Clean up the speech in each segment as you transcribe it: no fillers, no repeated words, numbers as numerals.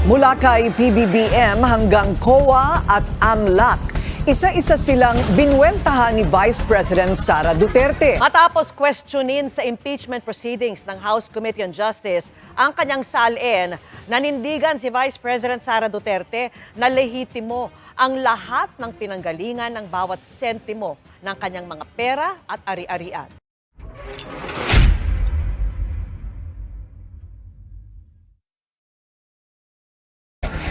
Mula kay PBBM hanggang COA at AMLAC, isa-isa silang binwentahan ni Vice President Sara Duterte. Matapos questionin sa impeachment proceedings ng House Committee on Justice ang kanyang salin, nanindigan si Vice President Sara Duterte na lehitimo ang lahat ng pinanggalingan ng bawat sentimo ng kanyang mga pera at ari-arian.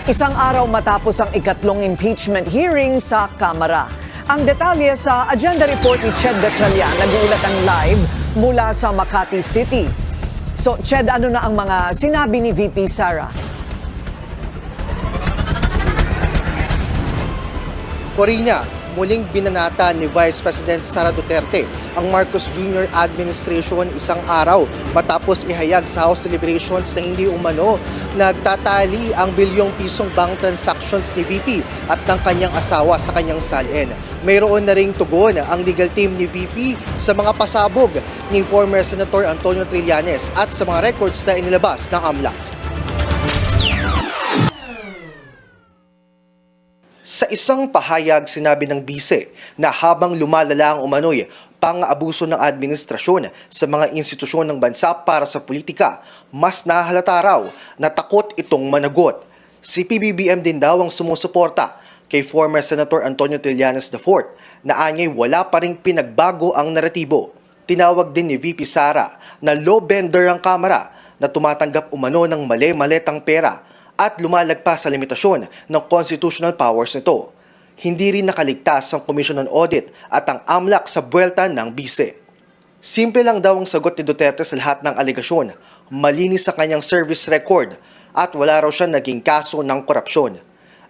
Isang araw matapos ang ikatlong impeachment hearing sa Kamara. Ang detalye sa agenda report ni Ched Gatchalian, nag-uulat ang live mula sa Makati City. So, Ched, ano na ang mga sinabi ni VP Sara? Corina, muling binanata ni Vice President Sara Duterte ang Marcos Jr. administration isang araw matapos ihayag sa House deliberations na hindi umano nagtatali ang bilyong pisong bank transactions ni VP at ng kanyang asawa sa kanyang salin. Mayroon na ring tugon ang legal team ni VP sa mga pasabog ni former Senator Antonio Trillanes at sa mga records na inilabas ng AMLAC. Sa isang pahayag, sinabi ng bise na habang lumalala ang umano'y pang-abuso ng administrasyon sa mga institusyon ng bansa para sa politika, mas nahalata raw na takot itong managot. Si PBBM din daw ang sumusuporta kay former Senator Antonio Trillanes IV na anyay wala pa ring pinagbago ang naratibo. Tinawag din ni VP Sara na low bender ang Kamara na tumatanggap umano ng mali-maletang pera at lumalagpas sa limitasyon ng constitutional powers nito. Hindi rin nakaligtas ang Commission on Audit at ang AMLAC sa buwelta ng bise. Simple lang daw ang sagot ni Duterte sa lahat ng alegasyon, malinis sa kanyang service record at wala raw siya naging kaso ng korupsyon.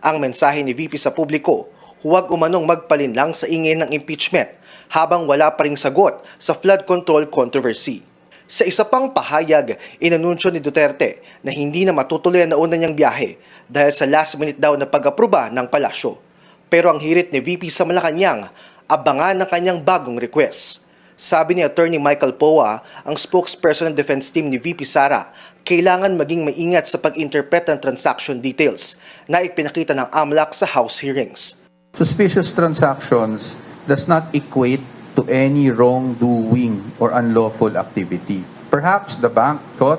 Ang mensahe ni VP sa publiko, huwag umanong magpalinlang sa ingay ng impeachment habang wala pa ring sagot sa flood control controversy. Sa isa pang pahayag, inanunsyo ni Duterte na hindi na matutuloy ang nauna niyang biyahe dahil sa last minute daw na pag-aproba ng palasyo. Pero ang hirit ni VP sa Malacanang, abangan ng kanyang bagong request. Sabi ni Attorney Michael Poa, ang spokesperson ng defense team ni VP Sara, kailangan maging maingat sa pag-interpret ng transaction details na ipinakita ng AMLAC sa House hearings. Suspicious transactions does not equate to any wrongdoing or unlawful activity. Perhaps the bank thought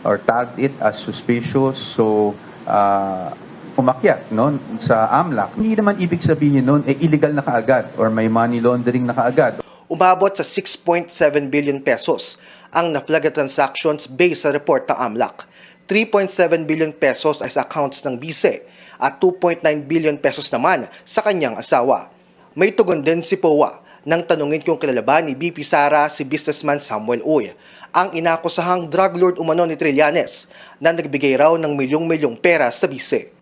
or tagged it as suspicious, so umakyat sa AMLAC. Hindi naman ibig sabihin nun, illegal na kaagad or may money laundering na kaagad. Umabot sa 6.7 billion pesos ang na-flag transactions based sa report ng AMLAC. 3.7 billion pesos ay sa accounts ng bise at 2.9 billion pesos naman sa kanyang asawa. May tugon din si Poa nang tanungin kung kilala ba ni VP Sara si businessman Samuel Uy, ang inakusahang drug lord umano ni Trillanes na nagbigay raw ng milyong-milyong pera sa bise.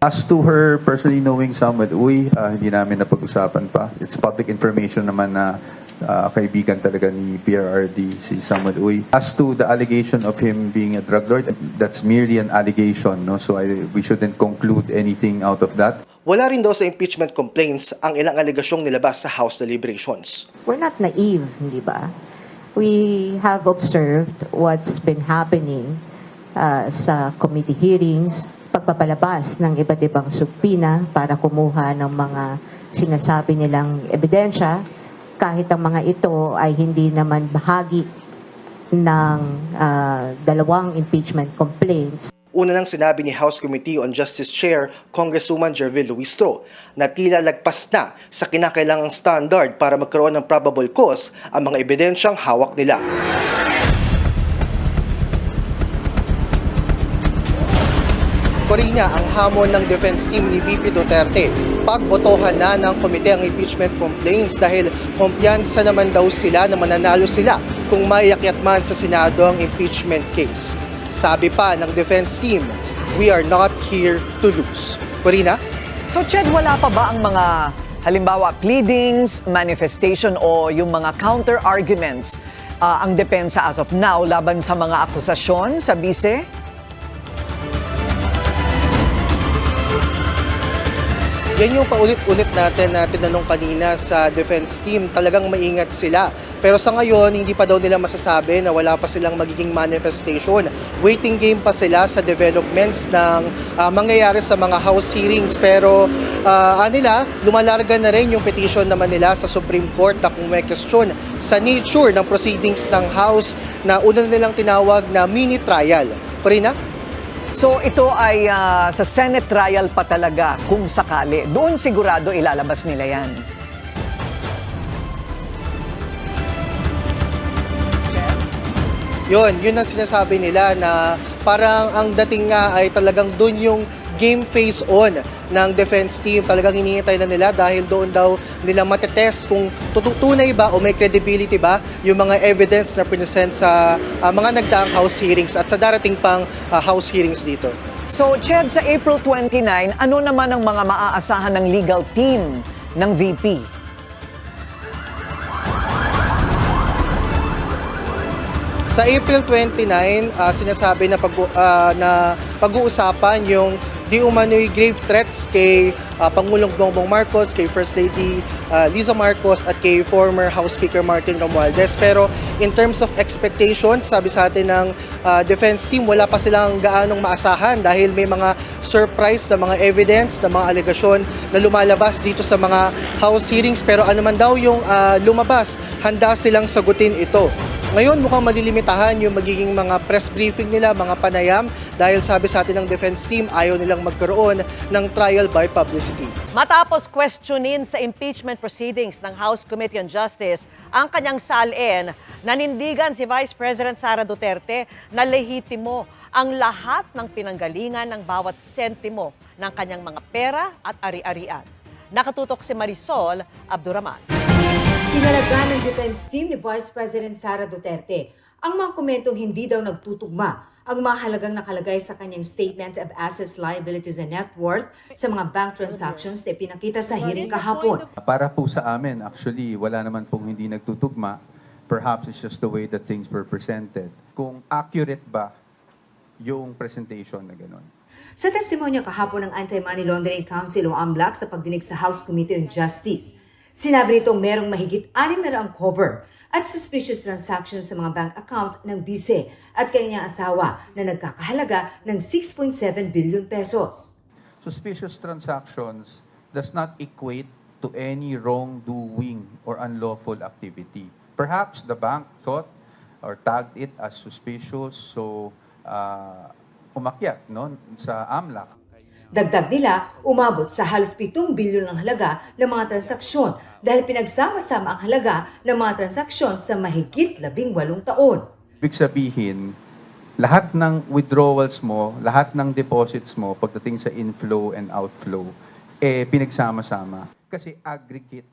As to her personally knowing Samuel Uy, hindi namin napag-usapan pa. It's public information naman na kaibigan talaga ni PRRD si Samuel Uy. As to the allegation of him being a drug lord, that's merely an allegation, no? So we shouldn't conclude anything out of that. Wala rin daw sa impeachment complaints ang ilang alegasyong nilabas sa House deliberations. We're not naive, hindi ba? We have observed what's been happening sa committee hearings, pagpapalabas ng iba't ibang subpina para kumuha ng mga sinasabi nilang ebidensya, kahit ang mga ito ay hindi naman bahagi ng dalawang impeachment complaints. Una nang sinabi ni House Committee on Justice Chair Congresswoman Jervil Luistro na tila lagpas na sa kinakailangang standard para magkaroon ng probable cause ang mga ebidensyang hawak nila. Corina, ang hamon ng defense team ni VP Duterte, pagbotohan na ng komite ang impeachment complaints dahil kumpiyansa naman daw sila na mananalo sila kung maiakyat man sa Senado ang impeachment case. Sabi pa ng defense team, we are not here to lose. Corina? So, Ched, wala pa ba ang mga halimbawa pleadings, manifestation o yung mga counter-arguments ang depensa as of now laban sa mga akusasyon sa bise? Yan yung paulit-ulit natin na tinanong kanina sa defense team, talagang maingat sila. Pero sa ngayon, hindi pa daw nila masasabi na wala pa silang magiging manifestation. Waiting game pa sila sa developments ng mangyayari sa mga House hearings. Pero lumalarga na rin yung petition naman nila sa Supreme Court na kung may question sa nature ng proceedings ng House na una nilang tinawag na mini trial. Corina? So ito ay sa Senate trial pa talaga kung sakali. Doon sigurado ilalabas nila yan. Yun ang sinasabi nila na parang ang dating nga ay talagang doon yung game face on ng defense team. Talagang hinihintay na nila dahil doon daw nila matetest kung tunay ba o may credibility ba yung mga evidence na present sa mga nagdaang House hearings at sa darating pang House hearings dito. So Ched, sa April 29, ano naman ang mga maaasahan ng legal team ng VP? Sa April 29, sinasabi na pag-uusapan yung di umano'y grave threats kay Pangulong Bongbong Marcos, kay First Lady Liza Marcos at kay former House Speaker Martin Romualdez. Pero in terms of expectations, sabi sa atin ng defense team, wala pa silang gaanong maasahan dahil may mga surprise na mga evidence, na mga alegasyon na lumalabas dito sa mga House hearings. Pero ano man daw yung lumabas, handa silang sagutin ito. Ngayon mukhang malilimitahan yung magiging mga press briefing nila, mga panayam, dahil sabi sa atin ng defense team, ayaw nilang magkaroon ng trial by publicity. Matapos questionin sa impeachment proceedings ng House Committee on Justice ang kanyang salin, nanindigan si Vice President Sara Duterte na lehitimo ang lahat ng pinanggalingan ng bawat sentimo ng kanyang mga pera at ari-arian. Nakatutok si Marisol Abduraman. Tinalaga ng defense team ni Vice President Sara Duterte ang mga komentong hindi daw nagtutugma ang mga halagang nakalagay sa kanyang Statement of Assets, Liabilities and Net Worth sa mga bank transactions na pinakita sa hearing kahapon. Para po sa amin, actually, wala naman pong hindi nagtutugma. Perhaps it's just the way that things were presented. Kung accurate ba yung presentation na gano'n. Sa testimonya kahapon ng Anti-Money Laundering Council o AMLAC sa pagdinig sa House Committee on Justice, sinabi nitong merong mahigit 600 cover at suspicious transactions sa mga bank account ng bise at kanyang asawa na nagkakahalaga ng 6.7 billion pesos. Suspicious transactions does not equate to any wrongdoing or unlawful activity. Perhaps the bank thought or tagged it as suspicious, so umakyat sa AMLAC. Dagdag nila, umabot sa halos 7 bilyon ng halaga ng mga transaksyon dahil pinagsama-sama ang halaga ng mga transaksyon sa mahigit 18 taon. Ibig sabihin, lahat ng withdrawals mo, lahat ng deposits mo pagdating sa inflow and outflow, pinagsama-sama. Kasi aggregate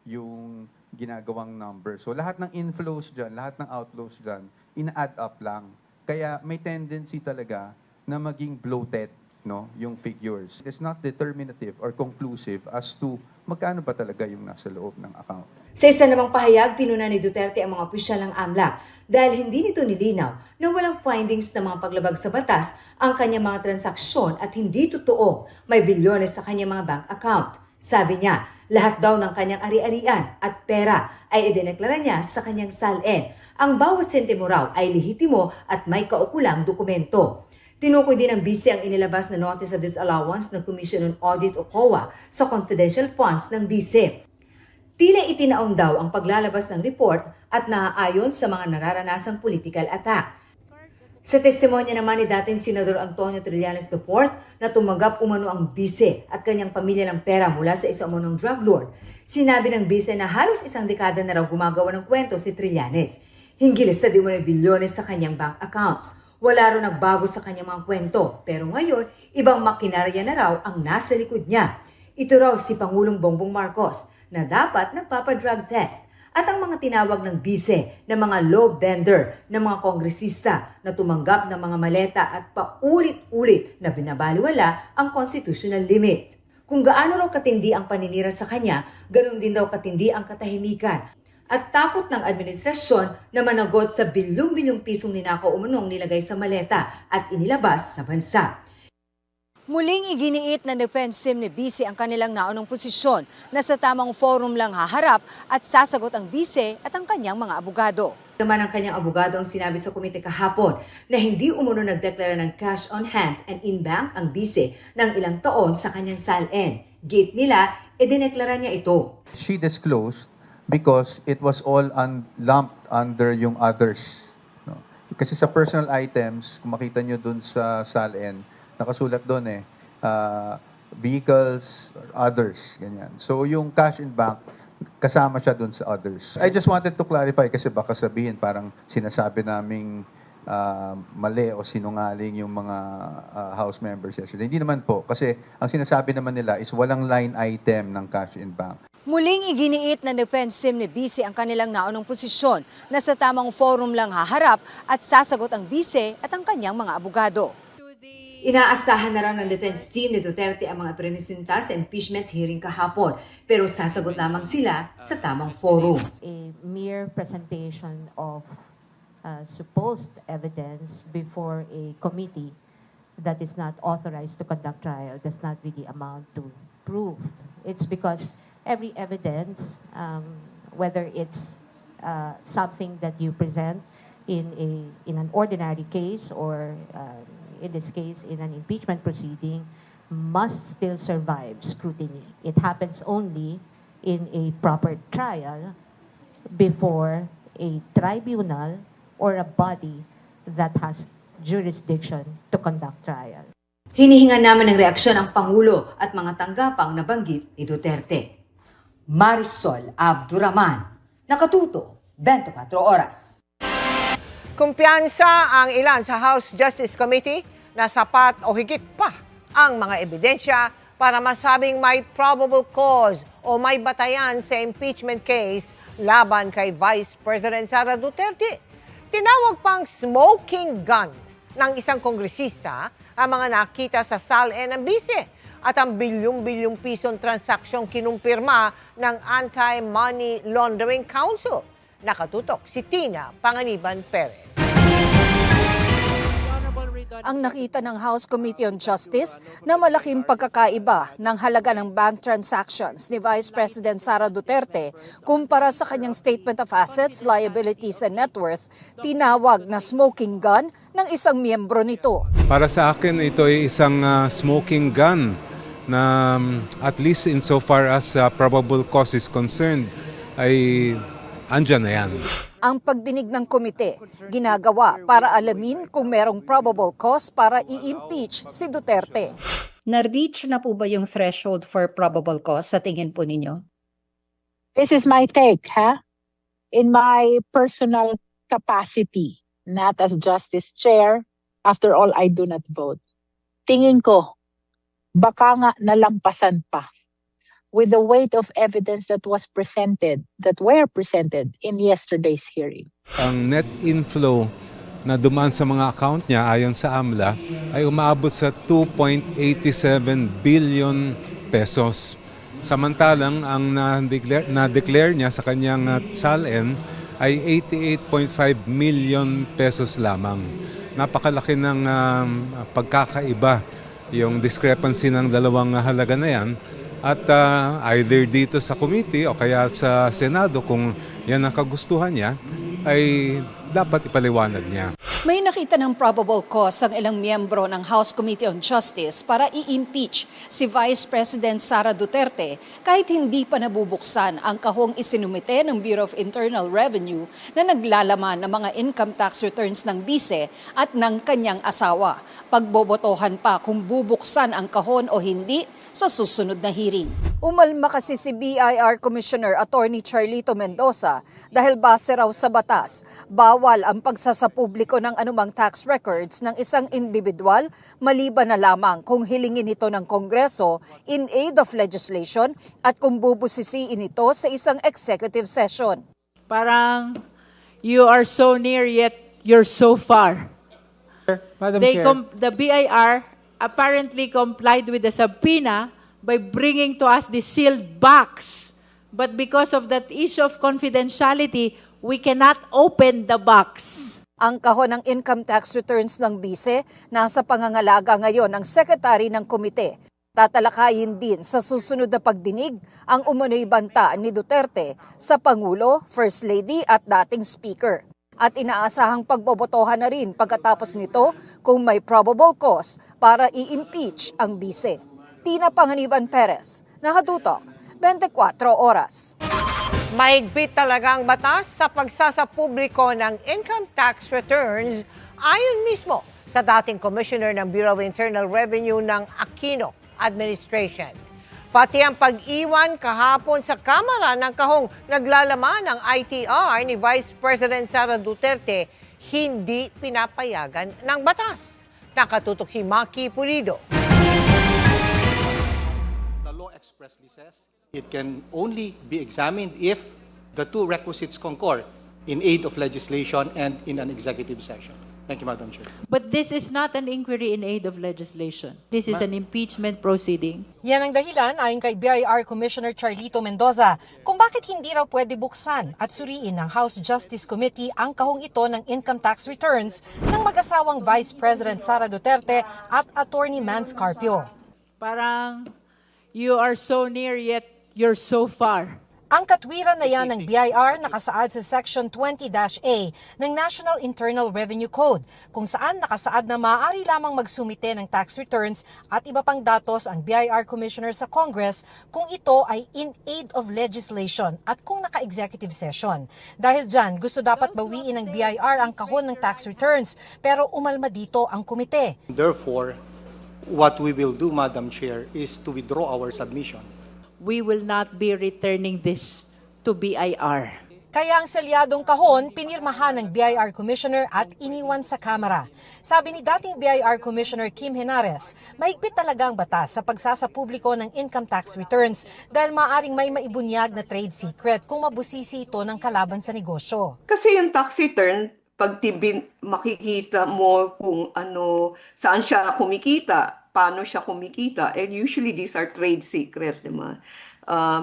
yung ginagawang number. So lahat ng inflows dyan, lahat ng outflows dyan, ina-add up lang. Kaya may tendency talaga na maging bloated yung figures. It's not determinative or conclusive as to magkano ba talaga yung nasa loob ng account. Sa isa namang pahayag, pinuna ni Duterte ang mga opisyal ng AMLAC dahil hindi nito nilinaw na walang findings ng mga paglabag sa batas ang kanyang mga transaksyon at hindi totoo may bilyones sa kanyang mga bank account. Sabi niya, lahat daw ng kanyang ari-arian at pera ay idineklara niya sa kanyang salin. Ang bawat sentimo raw ay lehitimo at may kaukulang dokumento. Tinukoy din ng BISE ang inilabas na Notice of Disallowance ng Commission on Audit o COA sa confidential funds ng BISE. Tila itinaon daw ang paglalabas ng report at naaayon sa mga nararanasang political attack. Sa testimonya naman ni dating Senador Antonio Trillanes IV na tumanggap umano ang BISE at kanyang pamilya ng pera mula sa isa umanong drug lord, sinabi ng BISE na halos isang dekada na raw gumagawa ng kwento si Trillanes. Hinggil sa di umano'y bilyones sa kanyang bank accounts. Wala raw nagbago sa kanyang mga kwento, pero ngayon, ibang makinarya na raw ang nasa likod niya. Ito raw si Pangulong Bongbong Marcos na dapat nagpapadrug test at ang mga tinawag ng bise na mga low bender ng mga kongresista na tumanggap ng mga maleta at paulit-ulit na binabaliwala ang constitutional limit. Kung gaano raw katindi ang paninira sa kanya, ganun din daw katindi ang katahimikan. At takot ng administrasyon na managot sa bilyong-bilyong pisong ninakaw umunong nilagay sa maleta at inilabas sa bansa. Muling iginiit ng defense team ni Vice ang kanilang naunang posisyon na sa tamang forum lang haharap at sasagot ang Vice at ang kanyang mga abogado. Naman ang kanyang abogado ang sinabi sa komite kahapon na hindi umuno nagdeklara ng cash on hands and in-bank ang Vice ng ilang taon sa kanyang SALN. Gate nila, dineklara niya ito. She disclosed because it was all lumped under yung others. No? Kasi sa personal items, kung makita nyo dun sa SALN, nakasulat doon vehicles or others, ganyan. So yung cash in bank, kasama siya doon sa others. I just wanted to clarify kasi baka sabihin parang sinasabi naming mali o sinungaling yung mga House members yesterday. Hindi naman po kasi ang sinasabi naman nila is walang line item ng cash in bank. Muling iginiit ng defense team ni Vice ang kanilang naunang posisyon na sa tamang forum lang haharap at sasagot ang Vice at ang kanyang mga abogado. Inaasahan na raw ng defense team ni Duterte ang mga prenisenta sa impeachment hearing kahapon, pero sasagot lamang sila sa tamang forum. A mere presentation of supposed evidence before a committee that is not authorized to conduct trial does not really amount to proof. It's because every evidence, whether it's something that you present in an ordinary case or in this case in an impeachment proceeding, must still survive scrutiny. It happens only in a proper trial before a tribunal or a body that has jurisdiction to conduct trials. Hinihinga naman ng reaksyon ang Pangulo at mga tanggapang nabanggit ni Duterte. Marisol Abduraman, Nakatuto, 24 Oras. Kumpiyansa ang ilan sa House Justice Committee na sapat o higit pa ang mga ebidensya para masabing may probable cause o may batayan sa impeachment case laban kay Vice President Sara Duterte. Tinawag pang smoking gun ng isang kongresista ang mga nakita sa SALN ng Vice at ang bilyong-bilyong pisong transaksyon kinumpirma ng Anti-Money Laundering Council. Nakatutok si Tina Panganiban Perez. Ang nakita ng House Committee on Justice na malaking pagkakaiba ng halaga ng bank transactions ni Vice President Sara Duterte kumpara sa kanyang Statement of Assets, Liabilities and Net Worth, tinawag na smoking gun ng isang miyembro nito. Para sa akin, ito ay isang smoking gun na at least insofar as probable cause is concerned, ay andyan na yan. Ang pagdinig ng komite, ginagawa para alamin kung merong probable cause para i-impeach si Duterte. Na-reach na po ba yung threshold for probable cause sa tingin po ninyo? This is my take, in my personal capacity, not as Justice Chair. After all, I do not vote. Tingin ko, baka nga nalampasan pa with the weight of evidence that were presented in yesterday's hearing. Ang net inflow na dumaan sa mga account niya ayon sa AMLA ay umaabot sa 2.87 billion pesos. Samantalang ang na-declare niya sa kanyang SALN ay 88.5 million pesos lamang. Napakalaki ng pagkakaiba yung discrepancy ng dalawang halaga na yan. At either dito sa committee o kaya sa Senado, kung yan ang kagustuhan niya, ay dapat ipaliwanag niya. May nakita ng probable cause ang ilang miyembro ng House Committee on Justice para i-impeach si Vice President Sara Duterte kahit hindi pa nabubuksan ang kahong isinumite ng Bureau of Internal Revenue na naglalaman ng mga income tax returns ng Vice at ng kanyang asawa. Pagbobotohan pa kung bubuksan ang kahon o hindi sa susunod na hearing. Umalma kasi si BIR Commissioner Attorney Charlito Mendoza dahil base raw sa batas, bawal ang pagsasapubliko ng anumang tax records ng isang individual maliban na lamang kung hilingin ito ng Kongreso in aid of legislation at kung bubusisiin ito sa isang executive session. Parang you are so near yet you're so far. Madam Chair. The BIR apparently complied with the subpoena by bringing to us the sealed box. But because of that issue of confidentiality, we cannot open the box. Ang kahon ng income tax returns ng bise nasa pangangalaga ngayon ng sekretary ng komite. Tatalakayin din sa susunod na pagdinig ang umunoy banta ni Duterte sa Pangulo, First Lady at dating Speaker. At inaasahang pagbobotohan na rin pagkatapos nito kung may probable cause para i-impeach ang bise. Tina Panganiban Perez, Nakatutok, 24 Oras. Mahigpit talaga ang batas sa pagsasapubliko ng income tax returns ayon mismo sa dating Commissioner ng Bureau of Internal Revenue ng Aquino Administration. Pati ang pag-iwan kahapon sa Kamara ng kahong naglalaman ng ITR ni Vice President Sara Duterte, hindi pinapayagan ng batas. Nakatutok si Maki Pulido. The law expressly says it can only be examined if the two requisites concur in aid of legislation and in an executive session. Thank you, Madam Chair. But this is not an inquiry in aid of legislation. This is an impeachment proceeding. Yan ang dahilan ayon kay BIR Commissioner Charlito Mendoza kung bakit hindi raw pwede buksan at suriin ng House Justice Committee ang kahong ito ng income tax returns ng mag-asawang Vice President Sara Duterte at Attorney Mans Carpio. Parang you are so near yet you're so far. Ang katwiran na yan ng BIR nakasaad sa Section 20-A ng National Internal Revenue Code kung saan nakasaad na maaari lamang magsumite ng tax returns at iba pang datos ang BIR Commissioner sa Congress kung ito ay in aid of legislation at kung naka-executive session. Dahil dyan, gusto dapat bawiin ng BIR ang kahon ng tax returns pero umalma dito ang komite. Therefore, what we will do, Madam Chair, is to withdraw our submission. We will not be returning this to BIR. Kaya ang selyadong kahon, pinirmahan ng BIR Commissioner at iniwan sa Kamara. Sabi ni dating BIR Commissioner Kim Henares, mahigpit talaga ang batas sa pagsasapubliko ng income tax returns dahil maaring may maibunyag na trade secret kung mabusisi ito ng kalaban sa negosyo. Kasi yung tax return, pag makikita mo kung saan siya kumikita, paano siya kumikita. And usually these are trade secret, di ba?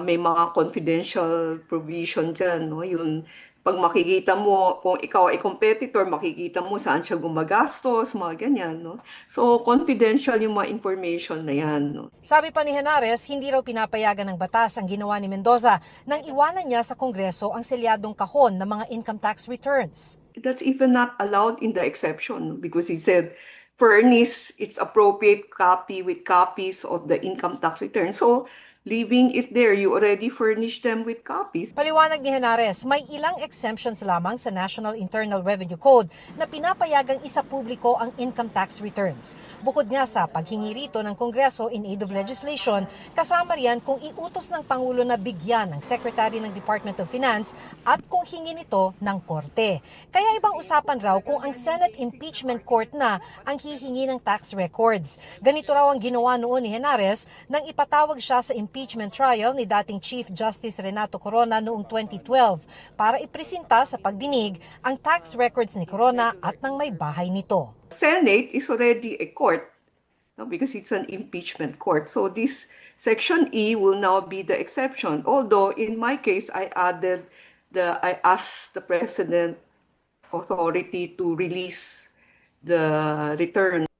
May mga confidential provision dyan, no? Yung pag makikita mo, kung ikaw ay competitor, makikita mo saan siya gumagastos, mga ganyan, no? So, confidential yung mga information na yan, no? Sabi pa ni Henares, hindi raw pinapayagan ng batas ang ginawa ni Mendoza nang iwanan niya sa Kongreso ang selyadong kahon ng mga income tax returns. That's even not allowed in the exception because he said, furnish its appropriate copy with copies of the income tax return. So, leaving it there, you already furnish them with copies. Paliwanag ni Henares, may ilang exemptions lamang sa National Internal Revenue Code na pinapayagang isa publiko ang income tax returns. Bukod nga sa paghingi rito ng Kongreso in aid of legislation, kasama riyan kung iutos ng Pangulo na bigyan ng Secretary ng Department of Finance at kung hingi nito ng Korte. Kaya ibang usapan raw kung ang Senate Impeachment Court na ang hihingi ng tax records. Ganito raw ang ginawa noon ni Henares nang ipatawag siya sa impeachment trial ni dating Chief Justice Renato Corona noong 2012 para ipresenta sa pagdinig ang tax records ni Corona at ng may bahay nito. Senate is already a court, no, because it's an impeachment court. So this Section E will now be the exception. Although in my case, I asked the President authority to release the return.